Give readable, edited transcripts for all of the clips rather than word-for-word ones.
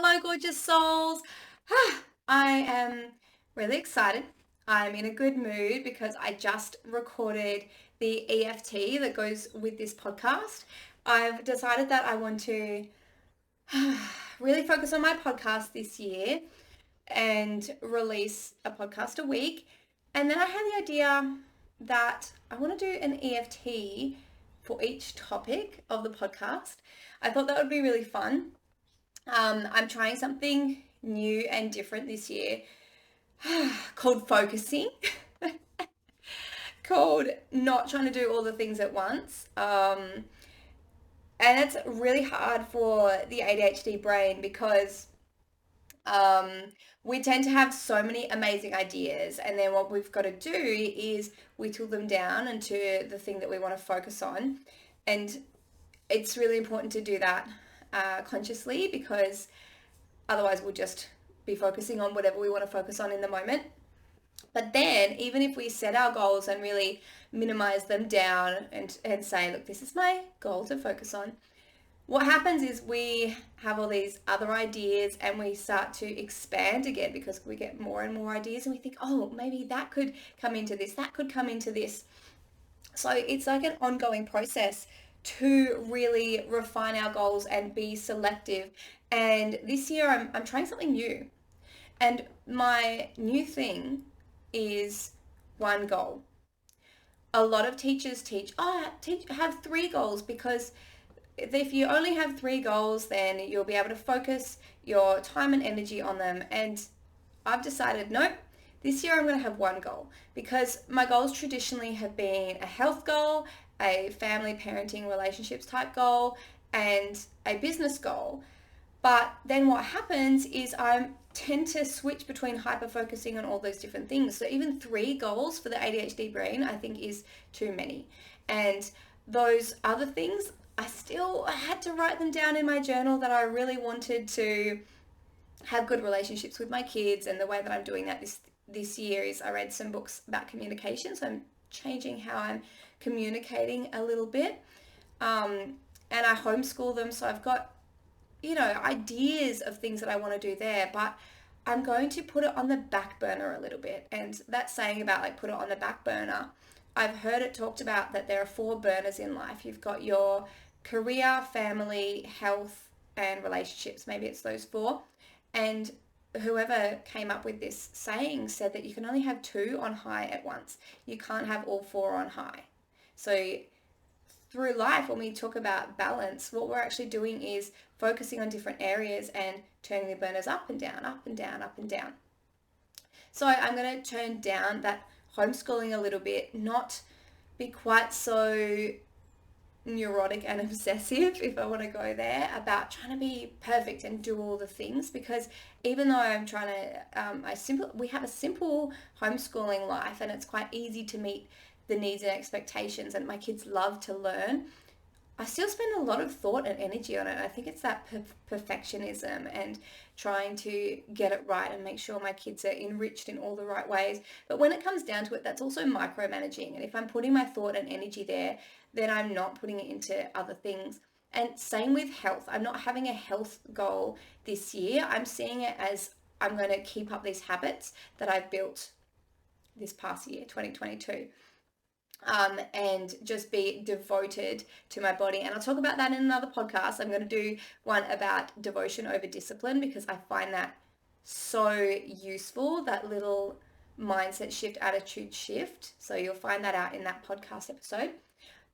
Hello, gorgeous souls. I am really excited. I'm in a good mood because I just recorded the EFT that goes with this podcast. I've decided that I want to really focus on my podcast this year and release a podcast a week. And then I had the idea that I want to do an EFT for each topic of the podcast. I thought that would be really fun. I'm trying something new and different this year called focusing, called not trying to do all the things at once. And it's really hard for the ADHD brain because um, we tend to have so many amazing ideas, and then what we've got to do is whittle them down into the thing that we want to focus on. And it's really important to do that consciously because otherwise we'll just be focusing on whatever we want to focus on in the moment. But then even if we set our goals and really minimize them down and say, look, this is my goal to focus on, what happens is we have all these other ideas and we start to expand again because we get more and more ideas and we think, oh, maybe that could come into this, that could come into this. So it's like an ongoing process to really refine our goals and be selective. And this year I'm trying something new. And my new thing is one goal. A lot of teachers have three goals because if you only have three goals, then you'll be able to focus your time and energy on them. And I've decided, nope, this year I'm going to have one goal because my goals traditionally have been a health goal, a family, parenting, relationships type goal, and a business goal. But then what happens is I tend to switch between hyper focusing on all those different things. So even three goals for the ADHD brain, I think, is too many. And those other things, I had to write them down in my journal that I really wanted to have good relationships with my kids. And the way that I'm doing that this year is I read some books about communication. So I'm changing how I'm communicating a little bit. And I homeschool them. So I've got, ideas of things that I want to do there, but I'm going to put it on the back burner a little bit. And that saying about like put it on the back burner, I've heard it talked about that there are 4 burners in life. You've got your career, family, health, and relationships. Maybe it's those 4. And whoever came up with this saying said that you can only have 2 on high at once. You can't have all 4 on high. So through life, when we talk about balance, what we're actually doing is focusing on different areas and turning the burners up and down, up and down, up and down. So I'm going to turn down that homeschooling a little bit, not be quite so neurotic and obsessive, if I want to go there, about trying to be perfect and do all the things, because even though I'm trying to, we have a simple homeschooling life and it's quite easy to meet the needs and expectations, and my kids love to learn, I still spend a lot of thought and energy on it. I think it's that perfectionism and trying to get it right and make sure my kids are enriched in all the right ways. But when it comes down to it, that's also micromanaging. And if I'm putting my thought and energy there, then I'm not putting it into other things. And same with health. I'm not having a health goal this year. I'm seeing it as I'm going to keep up these habits that I've built this past year, 2022. And just be devoted to my body. And I'll talk about that in another podcast. I'm going to do one about devotion over discipline because I find that so useful, that little mindset shift, attitude shift. So you'll find that out in that podcast episode.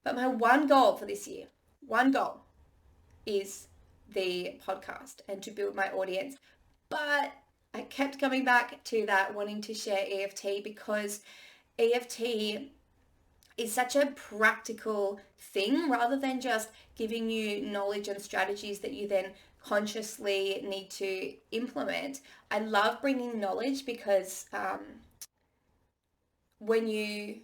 But my one goal for this year, one goal is the podcast and to build my audience. But I kept coming back to that wanting to share EFT because EFT is such a practical thing rather than just giving you knowledge and strategies that you then consciously need to implement. I love bringing knowledge because when you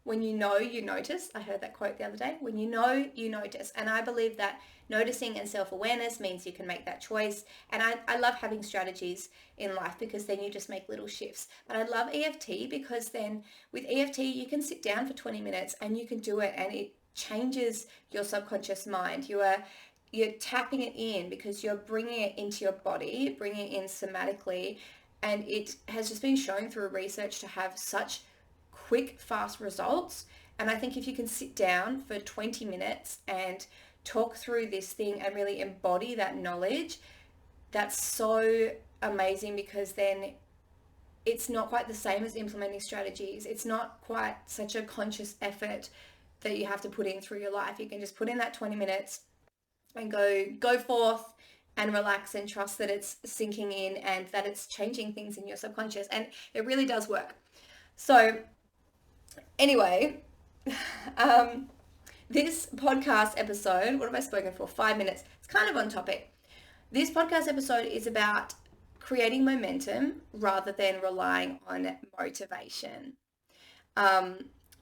know, you notice. I heard that quote the other day. When you know, you notice. And I believe that noticing and self-awareness means you can make that choice. And I love having strategies in life because then you just make little shifts. But I love EFT because then with EFT, you can sit down for 20 minutes and you can do it and it changes your subconscious mind. You are you're tapping it in because you're bringing it into your body, bringing it in somatically, and it has just been shown through research to have such quick, fast results. And I think if you can sit down for 20 minutes and talk through this thing and really embody that knowledge, that's so amazing, because then it's not quite the same as implementing strategies. It's not quite such a conscious effort that you have to put in through your life. You can just put in that 20 minutes and go forth and relax and trust that it's sinking in and that it's changing things in your subconscious. And it really does work. So anyway, this podcast episode, what have I spoken for? 5 minutes. It's kind of on topic. This podcast episode is about creating momentum rather than relying on motivation.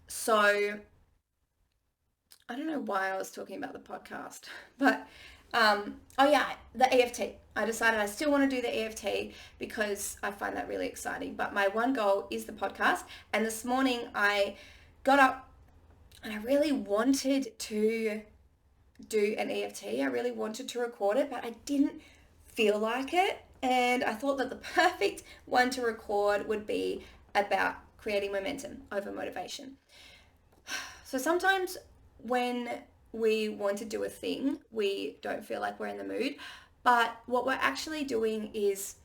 So I don't know why I was talking about the podcast, but the EFT. I decided I still want to do the EFT because I find that really exciting. But my one goal is the podcast. And this morning I got up and I really wanted to do an EFT. I really wanted to record it, but I didn't feel like it. And I thought that the perfect one to record would be about creating momentum over motivation. So sometimes when we want to do a thing, we don't feel like we're in the mood, but what we're actually doing is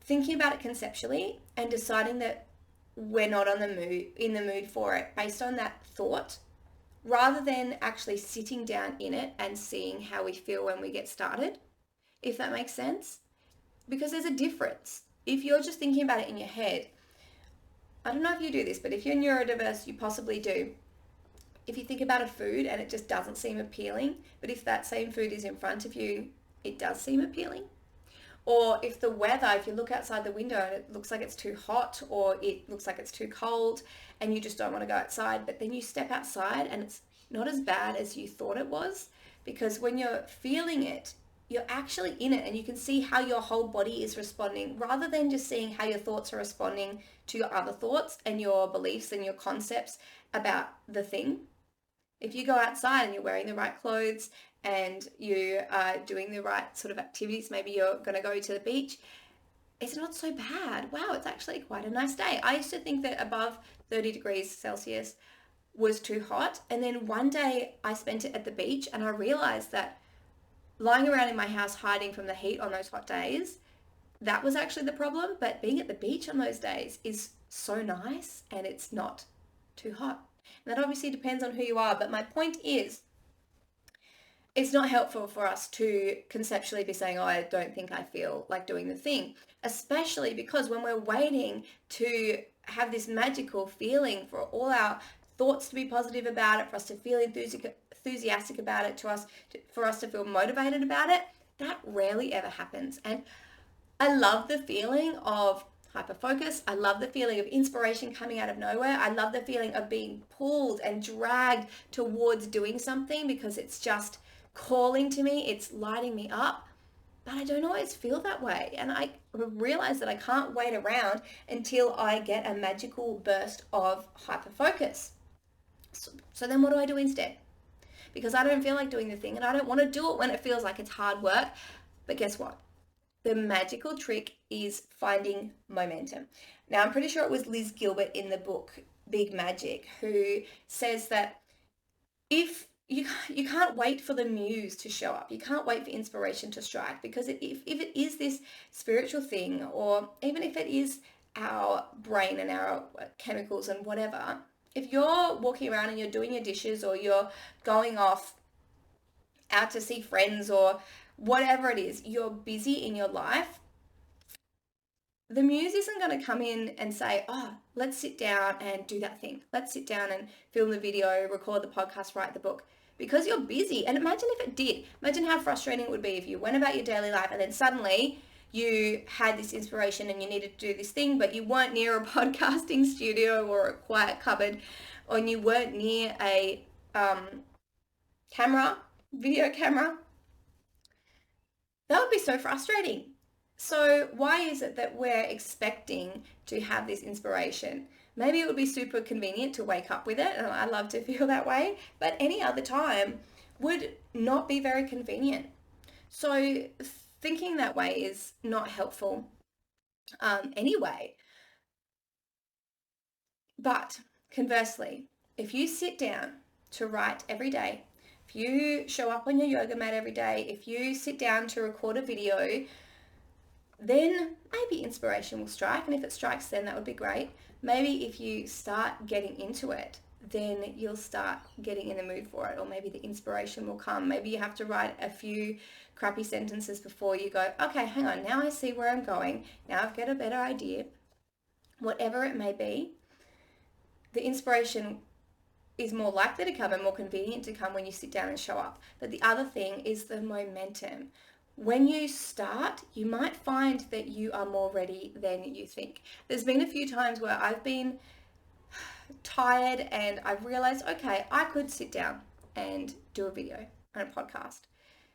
thinking about it conceptually and deciding that we're not in the mood for it based on that thought, rather than actually sitting down in it and seeing how we feel when we get started, if that makes sense. Because there's a difference. If you're just thinking about it in your head, I don't know if you do this, but if you're neurodiverse, you possibly do. If you think about a food and it just doesn't seem appealing, but if that same food is in front of you, it does seem appealing. Or if the weather, if you look outside the window and it looks like it's too hot or it looks like it's too cold and you just don't want to go outside, but then you step outside and it's not as bad as you thought it was, because when you're feeling it, you're actually in it and you can see how your whole body is responding, rather than just seeing how your thoughts are responding to your other thoughts and your beliefs and your concepts about the thing. If you go outside and you're wearing the right clothes and you are doing the right sort of activities, maybe you're going to go to the beach, it's not so bad. Wow, it's actually quite a nice day. I used to think that above 30 degrees Celsius was too hot. And then one day I spent it at the beach and I realized that lying around in my house hiding from the heat on those hot days, that was actually the problem. But being at the beach on those days is so nice and it's not too hot. And that obviously depends on who you are. But my point is, it's not helpful for us to conceptually be saying, oh, I don't think I feel like doing the thing, especially because when we're waiting to have this magical feeling for all our thoughts to be positive about it, for us to feel enthusiastic about it, for us to feel motivated about it, that rarely ever happens. And I love the feeling of hyperfocus. I love the feeling of inspiration coming out of nowhere. I love the feeling of being pulled and dragged towards doing something because it's just calling to me, it's lighting me up. But I don't always feel that way. And I realize that I can't wait around until I get a magical burst of hyperfocus. So then what do I do instead? Because I don't feel like doing the thing and I don't want to do it when it feels like it's hard work. But guess what? The magical trick is finding momentum. Now, I'm pretty sure it was Liz Gilbert in the book Big Magic who says that if you can't wait for the muse to show up, you can't wait for inspiration to strike, because if it is this spiritual thing, or even if it is our brain and our chemicals and whatever, if you're walking around and you're doing your dishes or you're going off out to see friends or whatever it is, you're busy in your life, the muse isn't going to come in and say, oh, let's sit down and do that thing. Let's sit down and film the video, record the podcast, write the book, because you're busy. And imagine if it did. Imagine how frustrating it would be if you went about your daily life and then suddenly you had this inspiration and you needed to do this thing, but you weren't near a podcasting studio or a quiet cupboard, or you weren't near a video camera. That would be so frustrating. So why is it that we're expecting to have this inspiration? Maybe it would be super convenient to wake up with it, and I love to feel that way, but any other time would not be very convenient. So thinking that way is not helpful anyway. But conversely, if you sit down to write every day, if you show up on your yoga mat every day, if you sit down to record a video, then maybe inspiration will strike. And if it strikes, then that would be great. Maybe if you start getting into it, then you'll start getting in the mood for it, or maybe the inspiration will come. Maybe you have to write a few crappy sentences before you go, okay, hang on, now I see where I'm going. Now I've got a better idea. Whatever it may be, the inspiration is more likely to come and more convenient to come when you sit down and show up. But the other thing is the momentum. When you start, you might find that you are more ready than you think. There's been a few times where I've been tired and I've realized, okay, I could sit down and do a video and a podcast.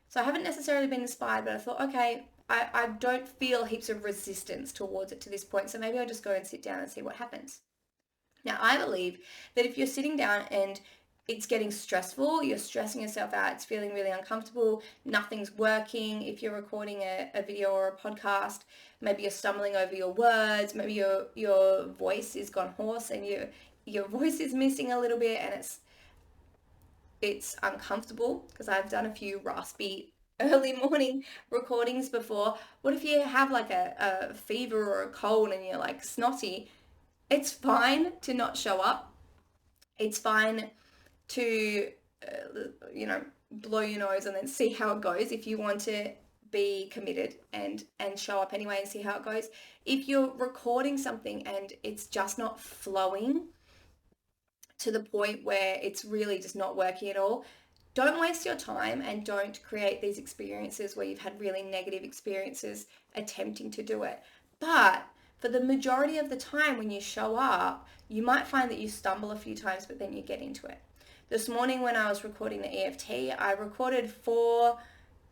So I haven't necessarily been inspired, but I thought, okay, I don't feel heaps of resistance towards it to this point. So maybe I'll just go and sit down and see what happens. Now, I believe that if you're sitting down and it's getting stressful, you're stressing yourself out, it's feeling really uncomfortable, nothing's working, if you're recording a video or a podcast, maybe you're stumbling over your words, maybe your voice is gone hoarse and your voice is missing a little bit and it's uncomfortable, because I've done a few raspy early morning recordings before. What if you have like a fever or a cold and you're like snotty? It's fine to not show up. It's fine to, blow your nose and then see how it goes if you want to be committed and show up anyway and see how it goes. If you're recording something and it's just not flowing to the point where it's really just not working at all, don't waste your time and don't create these experiences where you've had really negative experiences attempting to do it. But for the majority of the time when you show up, you might find that you stumble a few times, but then you get into it. This morning when I was recording the EFT, I recorded 4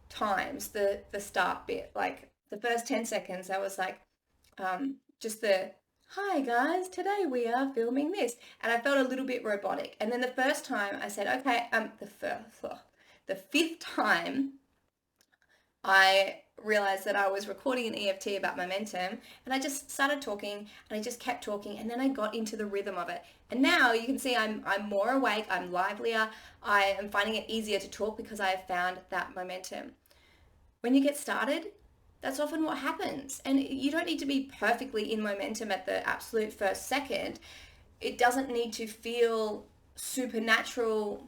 times the start bit. Like the first 10 seconds, I was like, just the, hi guys, today we are filming this. And I felt a little bit robotic. And then the first time I said, okay, the 5th time, I realized that I was recording an EFT about momentum, and I just started talking and I just kept talking, and then I got into the rhythm of it. And now you can see I'm more awake, I'm livelier, I am finding it easier to talk because I have found that momentum. When you get started, that's often what happens. And you don't need to be perfectly in momentum at the absolute first second. It doesn't need to feel supernatural,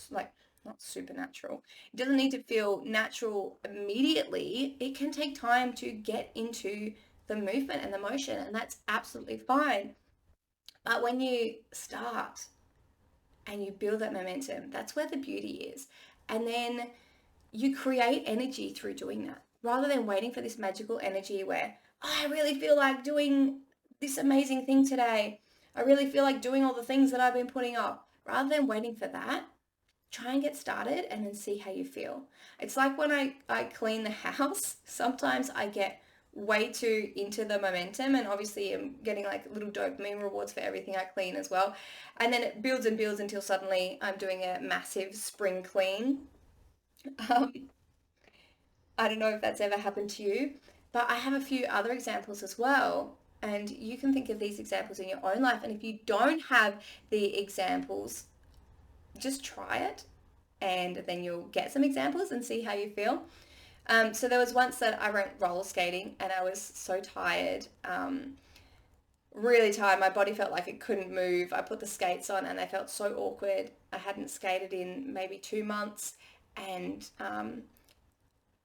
like not supernatural. It doesn't need to feel natural immediately. It can take time to get into the movement and the motion, and that's absolutely fine. But when you start and you build that momentum, that's where the beauty is. And then you create energy through doing that, rather than waiting for this magical energy where, oh, I really feel like doing this amazing thing today. I really feel like doing all the things that I've been putting off. Rather than waiting for that, try and get started and then see how you feel. It's like when I clean the house, sometimes I get way too into the momentum, and obviously I'm getting like little dopamine rewards for everything I clean as well. And then it builds and builds until suddenly I'm doing a massive spring clean. Um, I don't know if that's ever happened to you, but I have a few other examples as well. And you can think of these examples in your own life. And if you don't have the examples, just try it and then you'll get some examples and see how you feel. So there was once that I went roller skating and I was so tired, really tired. My body felt like it couldn't move. I put the skates on and they felt so awkward. I hadn't skated in maybe 2 months, and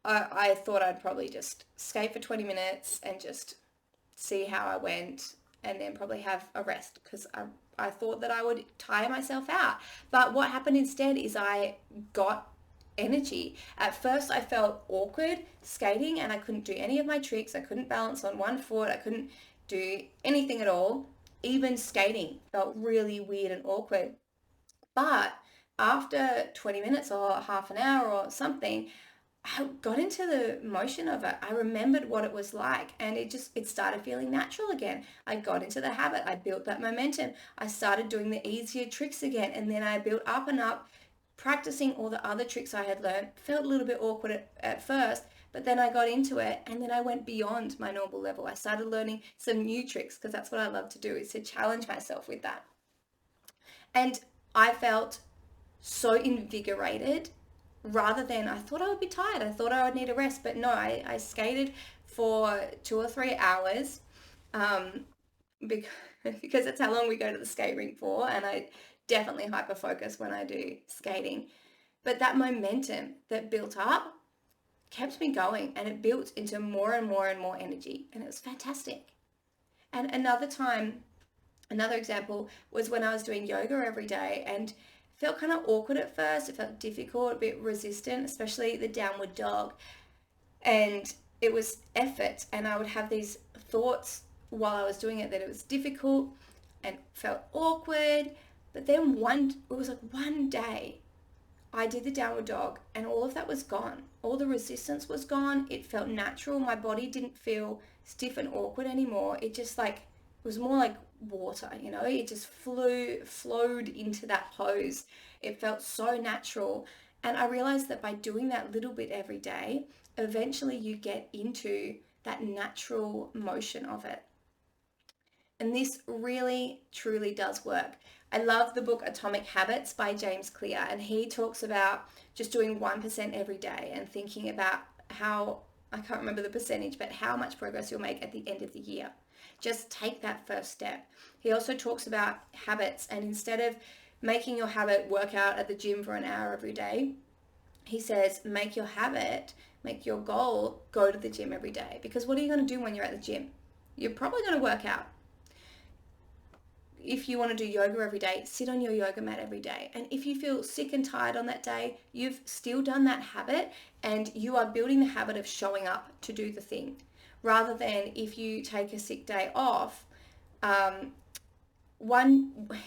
I thought I'd probably just skate for 20 minutes and just see how I went, and then probably have a rest, because I thought that I would tire myself out. But what happened instead is I got energy. At first I felt awkward skating and I couldn't do any of my tricks. I couldn't balance on one foot. I couldn't do anything at all. Even skating felt really weird and awkward. But after 20 minutes or half an hour or something, I got into the motion of it. I remembered what it was like, and it started feeling natural again. I got into the habit. I built that momentum. I started doing the easier tricks again, and then I built up and up practicing all the other tricks I had learned. Felt a little bit awkward at first, but then I got into it, and then I went beyond my normal level. I started learning some new tricks, because that's what I love to do, is to challenge myself with that. And I felt so invigorated, rather than, I thought I would be tired. I thought I would need a rest, but no, I skated for 2 or 3 hours, um, because, because that's how long we go to the skate rink for. And I definitely hyper focus when I do skating. But that momentum that built up kept me going, and it built into more and more and more energy. And it was fantastic. And another example was when I was doing yoga every day, and it felt kind of awkward at first. It felt difficult, a bit resistant, especially the downward dog. And it was effort, and I would have these thoughts while I was doing it that it was difficult and felt awkward. But then it was like one day I did the downward dog, and all of that was gone. All the resistance was gone. It felt natural. My body didn't feel stiff and awkward anymore. It just like, it was more like water, it just flowed into that pose. It felt so natural. And I realized that by doing that little bit every day, eventually you get into that natural motion of it. And this really, truly does work. I love the book Atomic Habits by James Clear, and he talks about just doing 1% every day and thinking about how, I can't remember the percentage, but how much progress you'll make at the end of the year. Just take that first step. He also talks about habits, and instead of making your habit work out at the gym for an hour every day, he says make your goal, go to the gym every day. Because what are you going to do when you're at the gym? You're probably going to work out. If you want to do yoga every day, sit on your yoga mat every day. And if you feel sick and tired on that day, you've still done that habit, and you are building the habit of showing up to do the thing. Rather than if you take a sick day off,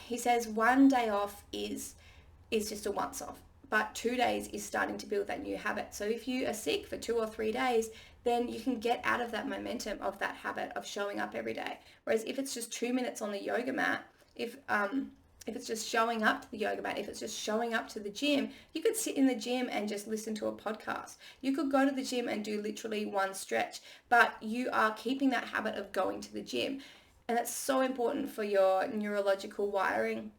he says 1 day off is just a once off, but 2 days is starting to build that new habit. So if you are sick for 2 or 3 days, then you can get out of that momentum of that habit of showing up every day. Whereas if it's just 2 minutes on the yoga mat, if it's just showing up to the yoga mat, if it's just showing up to the gym, you could sit in the gym and just listen to a podcast. You could go to the gym and do literally one stretch, but you are keeping that habit of going to the gym. And that's so important for your neurological wiring.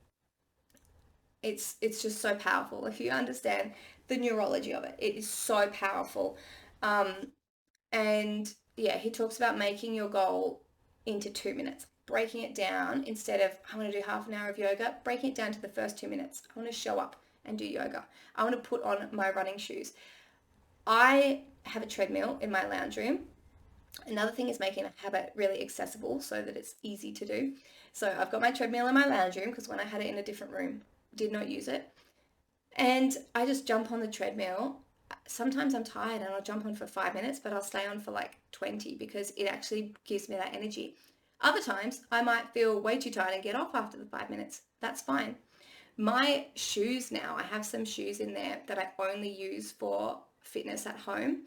It's just so powerful. If you understand the neurology of it, it is so powerful. Um, and yeah, he talks about making your goal into 2 minutes, breaking it down. Instead of, I want to do half an hour of yoga, breaking it down to the first 2 minutes. I want to show up and do yoga. I want to put on my running shoes. I have a treadmill in my lounge room. Another thing is making a habit really accessible so that it's easy to do. So I've got my treadmill in my lounge room, because when I had it in a different room, did not use it. And I just jump on the treadmill. Sometimes I'm tired and I'll jump on for 5 minutes, but I'll stay on for like 20, because it actually gives me that energy. Other times I might feel way too tired and get off after the 5 minutes. That's fine. My shoes now, I have some shoes in there that I only use for fitness at home.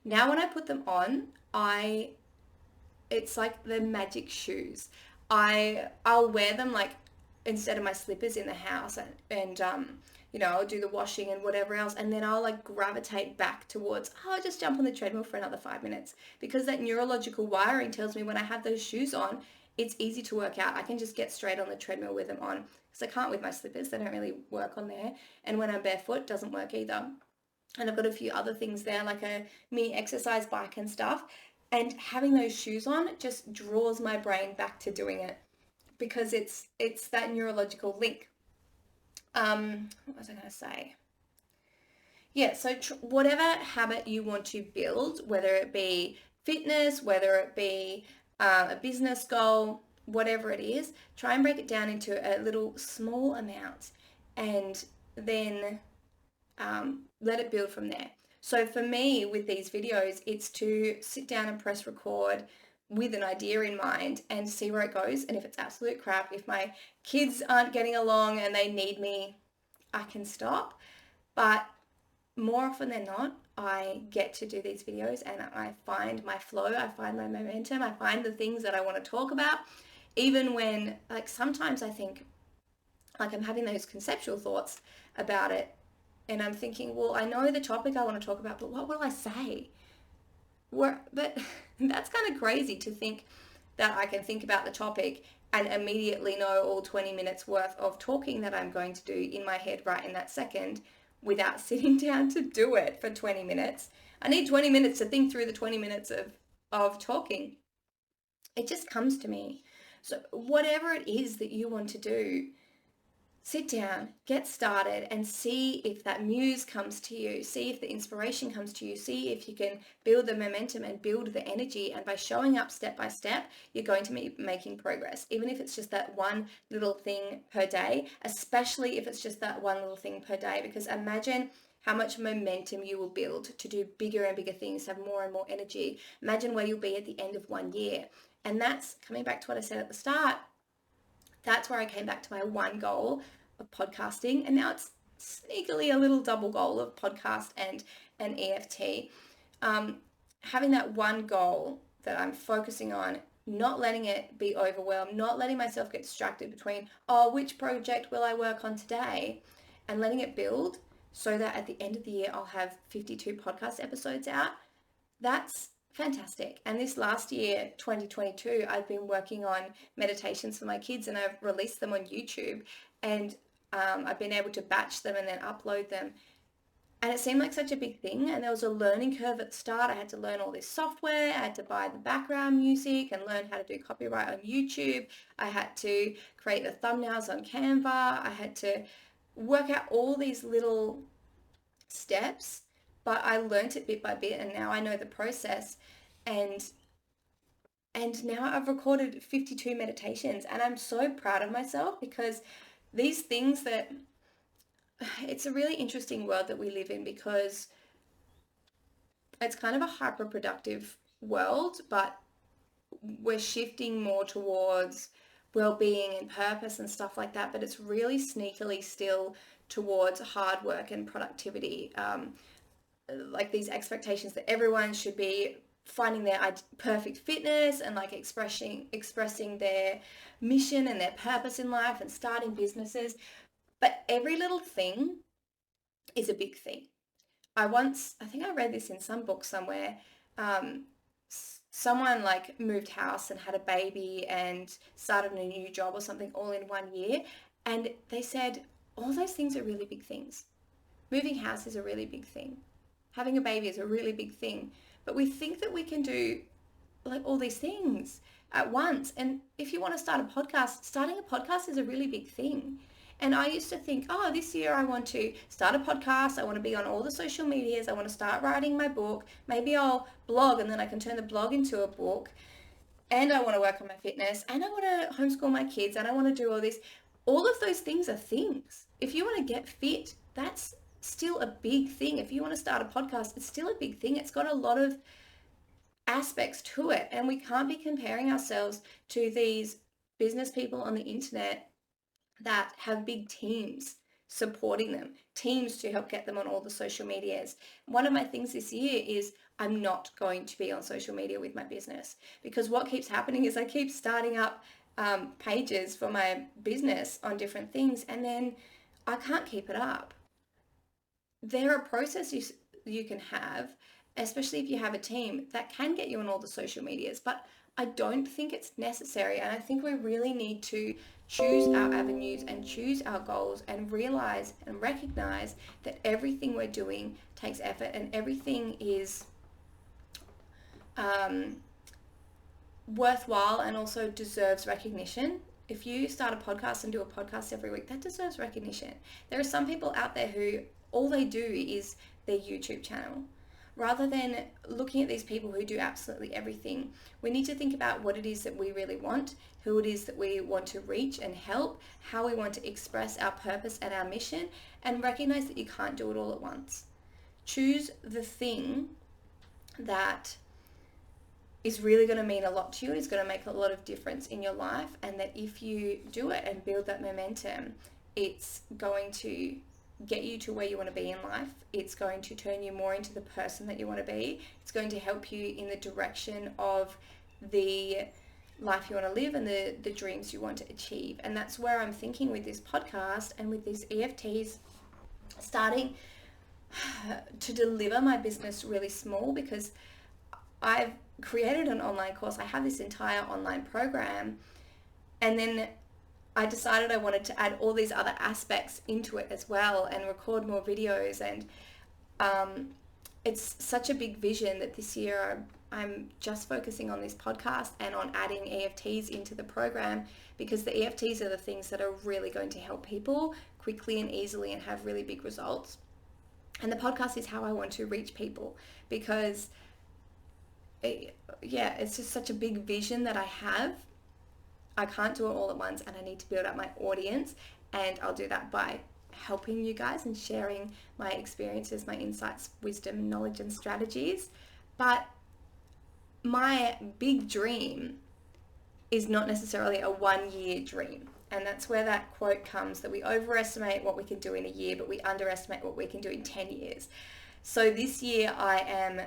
Now when I put them on, it's like the magic shoes. I'll wear them like instead of my slippers in the house, and I'll do the washing and whatever else, and then I'll like gravitate back towards, I'll just jump on the treadmill for another 5 minutes, because that neurological wiring tells me when I have those shoes on, it's easy to work out. I can just get straight on the treadmill with them on, because I can't with my slippers. They don't really work on there. And when I'm barefoot, it doesn't work either. And I've got a few other things there, like a mini exercise bike and stuff. And having those shoes on just draws my brain back to doing it, because it's that neurological link. What was I going to say? Yeah, so whatever habit you want to build, whether it be fitness, whether it be a business goal, whatever it is, try and break it down into a little small amount, and then let it build from there. So for me with these videos, it's to sit down and press record with an idea in mind and see where it goes. And if it's absolute crap, if my kids aren't getting along and they need me, I can stop. But more often than not, I get to do these videos and I find my flow, I find my momentum, I find the things that I want to talk about. Even when, like, sometimes I think, like, I'm having those conceptual thoughts about it, and I'm thinking, well, I know the topic I want to talk about, but what will I say? But that's kind of crazy to think that I can think about the topic and immediately know all 20 minutes worth of talking that I'm going to do in my head right in that second without sitting down to do it for 20 minutes. I need 20 minutes to think through the 20 minutes of talking. It just comes to me. So whatever it is that you want to do, sit down, get started, and see if that muse comes to you. See if the inspiration comes to you. See if you can build the momentum and build the energy. And by showing up step by step, you're going to be making progress. Even if it's just that one little thing per day, especially if it's just that one little thing per day, because imagine how much momentum you will build to do bigger and bigger things, have more and more energy. Imagine where you'll be at the end of 1 year. And that's coming back to what I said at the start. That's where I came back to my one goal of podcasting, and now it's sneakily a little double goal of podcast and EFT. Having that one goal that I'm focusing on, not letting it be overwhelmed, not letting myself get distracted between, oh, which project will I work on today, and letting it build so that at the end of the year I'll have 52 podcast episodes out. That's fantastic. And this last year, 2022, I've been working on meditations for my kids, and I've released them on YouTube, and I've been able to batch them and then upload them. And it seemed like such a big thing, and there was a learning curve at the start. I had to learn all this software, I had to buy the background music and learn how to do copyright on YouTube. I had to create the thumbnails on Canva. I had to work out all these little steps, but I learned it bit by bit, and now I know the process. And now I've recorded 52 meditations, and I'm so proud of myself, because these things that it's a really interesting world that we live in, because it's kind of a hyper productive world, but we're shifting more towards well-being and purpose and stuff like that, but it's really sneakily still towards hard work and productivity. Like these expectations that everyone should be finding their perfect fitness and like expressing their mission and their purpose in life and starting businesses. But every little thing is a big thing. I think I read this in some book somewhere. Someone like moved house and had a baby and started a new job or something all in 1 year. And they said, all those things are really big things. Moving house is a really big thing. Having a baby is a really big thing. But we think that we can do like all these things at once. And if you want to start a podcast, starting a podcast is a really big thing. And I used to think, oh, this year I want to start a podcast. I want to be on all the social medias. I want to start writing my book. Maybe I'll blog, and then I can turn the blog into a book. And I want to work on my fitness, and I want to homeschool my kids, and I want to do all this. All of those things are things. If you want to get fit, that's still a big thing. If you want to start a podcast, it's still a big thing. It's got a lot of aspects to it, and we can't be comparing ourselves to these business people on the internet that have big teams supporting them, teams to help get them on all the social medias. One of my things this year is I'm not going to be on social media with my business, because what keeps happening is I keep starting up pages for my business on different things, and then I can't keep it up. There are processes you can have, especially if you have a team, that can get you on all the social medias, but I don't think it's necessary. And I think we really need to choose our avenues and choose our goals and realize and recognize that everything we're doing takes effort, and everything is worthwhile and also deserves recognition. If you start a podcast and do a podcast every week, that deserves recognition. There are some people out there who all they do is their YouTube channel. Rather than looking at these people who do absolutely everything, we need to think about what it is that we really want, who it is that we want to reach and help, how we want to express our purpose and our mission, and recognize that you can't do it all at once. Choose the thing that is really going to mean a lot to you, is going to make a lot of difference in your life, and that if you do it and build that momentum, it's going to get you to where you want to be in life. It's going to turn you more into the person that you want to be. It's going to help you in the direction of the life you want to live and the dreams you want to achieve. And that's where I'm thinking with this podcast and with these EFTs, starting to deliver my business really small, because I've created an online course. I have this entire online program, and then I decided I wanted to add all these other aspects into it as well and record more videos. And it's such a big vision that this year I'm just focusing on this podcast and on adding EFTs into the program, because the EFTs are the things that are really going to help people quickly and easily and have really big results. And the podcast is how I want to reach people, because it's just such a big vision that I have. I can't do it all at once, and I need to build up my audience, and I'll do that by helping you guys and sharing my experiences, my insights, wisdom, knowledge, and strategies. But my big dream is not necessarily a 1-year dream. And that's where that quote comes, that we overestimate what we can do in a year, but we underestimate what we can do in 10 years. So this year I am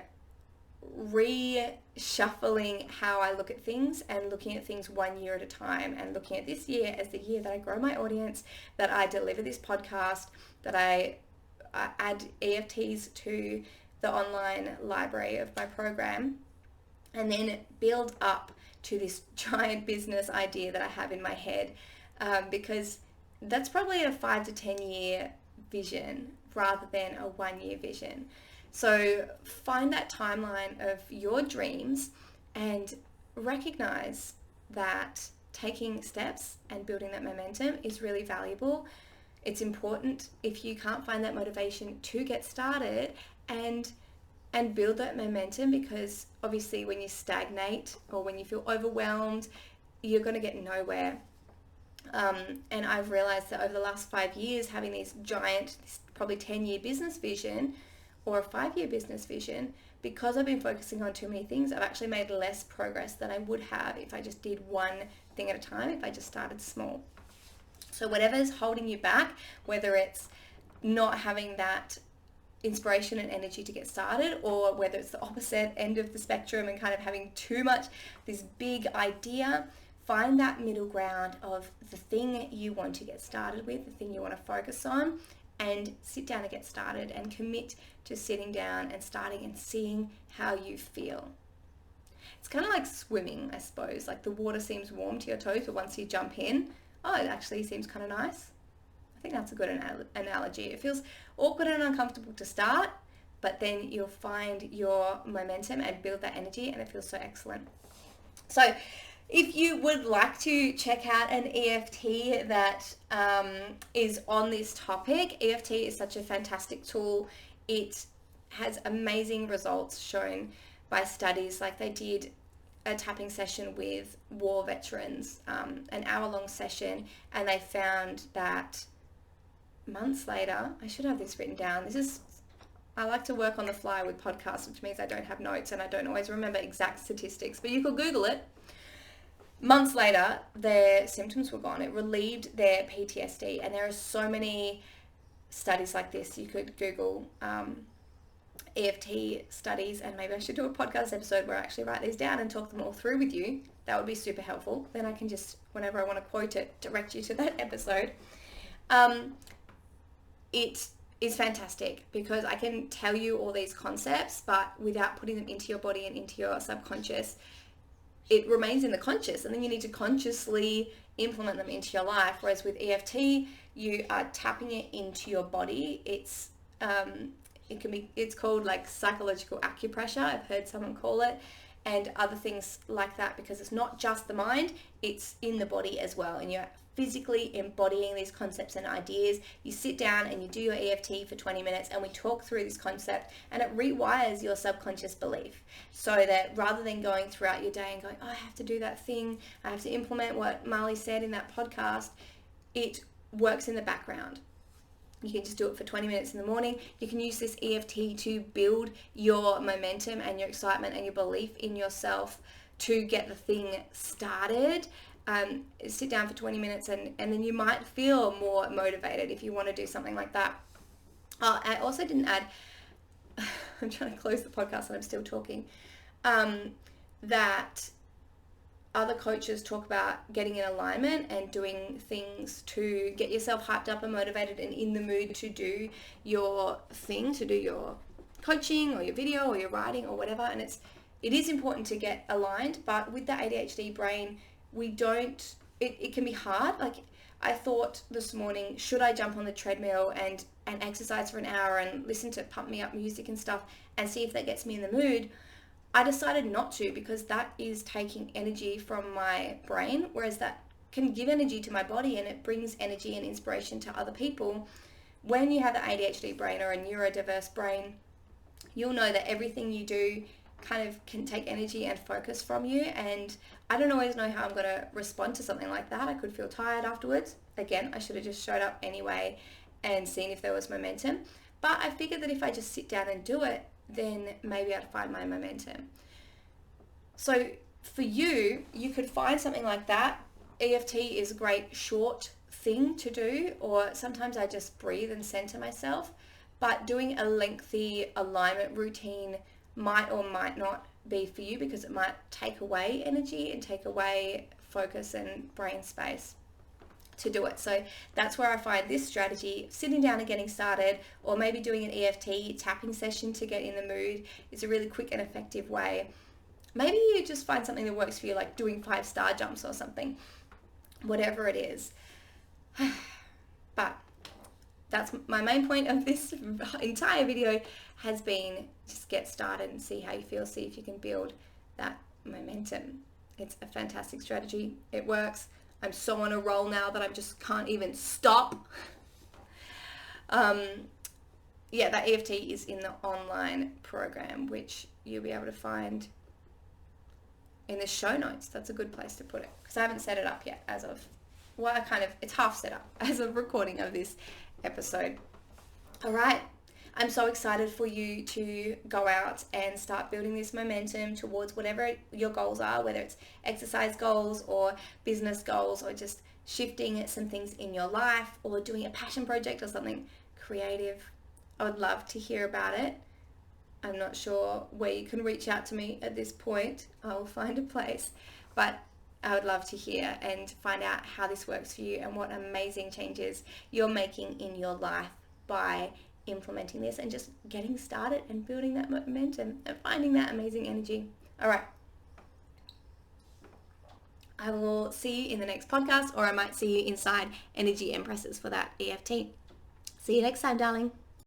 reshuffling how I look at things and looking at things 1 year at a time, and looking at this year as the year that I grow my audience, that I deliver this podcast, that I add EFTs to the online library of my program, and then build up to this giant business idea that I have in my head, because that's probably a 5 to 10 year vision rather than a 1-year vision. So find that timeline of your dreams and recognize that taking steps and building that momentum is really valuable. It's important if you can't find that motivation to get started and build that momentum, because obviously when you stagnate or when you feel overwhelmed, you're going to get nowhere. And I've realized that over the last 5 years, having these giant, probably 10-year business vision or a 5-year business vision, because I've been focusing on too many things, I've actually made less progress than I would have if I just did one thing at a time, if I just started small. So whatever is holding you back, whether it's not having that inspiration and energy to get started, or whether it's the opposite end of the spectrum and kind of having too much, this big idea, find that middle ground of the thing you want to get started with, the thing you want to focus on, and sit down and get started, and commit to sitting down and starting and seeing how you feel. It's kind of like swimming, I suppose. Like the water seems warm to your toes, but once you jump in, it actually seems kind of nice. I think that's a good analogy. It feels awkward and uncomfortable to start, but then you'll find your momentum and build that energy, and it feels so excellent. So if you would like to check out an EFT that is on this topic, EFT is such a fantastic tool. It has amazing results shown by studies. Like they did a tapping session with war veterans, an hour-long session, and they found that months later, I should have this written down. I like to work on the fly with podcasts, which means I don't have notes and I don't always remember exact statistics, but you could Google it. Months later, their symptoms were gone. It relieved their PTSD. And there are so many studies like this. You could Google EFT studies, and maybe I should do a podcast episode where I actually write these down and talk them all through with you. That would be super helpful. Then I can just, whenever I want to quote it, direct you to that episode. It is fantastic because I can tell you all these concepts, but without putting them into your body and into your subconscious, it remains in the conscious, and then you need to consciously implement them into your life. Whereas with EFT, you are tapping it into your body. It's called like psychological acupressure. I've heard someone call it, and other things like that, because it's not just the mind, it's in the body as well, and you're physically embodying these concepts and ideas. You sit down and you do your EFT for 20 minutes, and we talk through this concept, and it rewires your subconscious belief, so that rather than going throughout your day and going, I have to do that thing, I have to implement what Marli said in that podcast, it works in the background. You can just do it for 20 minutes in the morning. You can use this EFT to build your momentum and your excitement and your belief in yourself to get the thing started. Sit down for 20 minutes and then you might feel more motivated if you want to do something like that. I also didn't add, I'm trying to close the podcast and I'm still talking, that other coaches talk about getting in alignment and doing things to get yourself hyped up and motivated and in the mood to do your thing, to do your coaching or your video or your writing or whatever. And it is important to get aligned, but with the ADHD brain, it can be hard. Like, I thought this morning, should I jump on the treadmill and exercise for an hour and listen to pump me up music and stuff and see if that gets me in the mood? I decided not to, because that is taking energy from my brain, whereas that can give energy to my body, and it brings energy and inspiration to other people. When you have the ADHD brain or a neurodiverse brain, you'll know that everything you do kind of can take energy and focus from you, and I don't always know how I'm going to respond to something like that. I could feel tired afterwards. Again, I should have just showed up anyway and seen if there was momentum, but I figured that if I just sit down and do it, then maybe I'd find my momentum. So for you, you could find something like that. EFT is a great short thing to do, or sometimes I just breathe and center myself, but doing a lengthy alignment routine might or might not be for you, because it might take away energy and take away focus and brain space to do it. So that's where I find this strategy, sitting down and getting started, or maybe doing an EFT tapping session to get in the mood, is a really quick and effective way. Maybe you just find something that works for you, like doing 5-star jumps or something, whatever it is. But that's my main point of this entire video, has been just get started and see how you feel, see if you can build that momentum. It's a fantastic strategy. It works. I'm so on a roll now that I just can't even stop. Yeah, that EFT is in the online program, which you'll be able to find in the show notes. That's a good place to put it, because I haven't set it up yet as of, well, it's half set up as of recording of this episode. All right. I'm so excited for you to go out and start building this momentum towards whatever your goals are, whether it's exercise goals or business goals, or just shifting some things in your life, or doing a passion project or something creative. I would love to hear about it. I'm not sure where you can reach out to me at this point. I will find a place, but I would love to hear and find out how this works for you and what amazing changes you're making in your life by implementing this and just getting started and building that momentum and finding that amazing energy. All right. I will see you in the next podcast, or I might see you inside Energy Empresses for that EFT. See you next time, darling.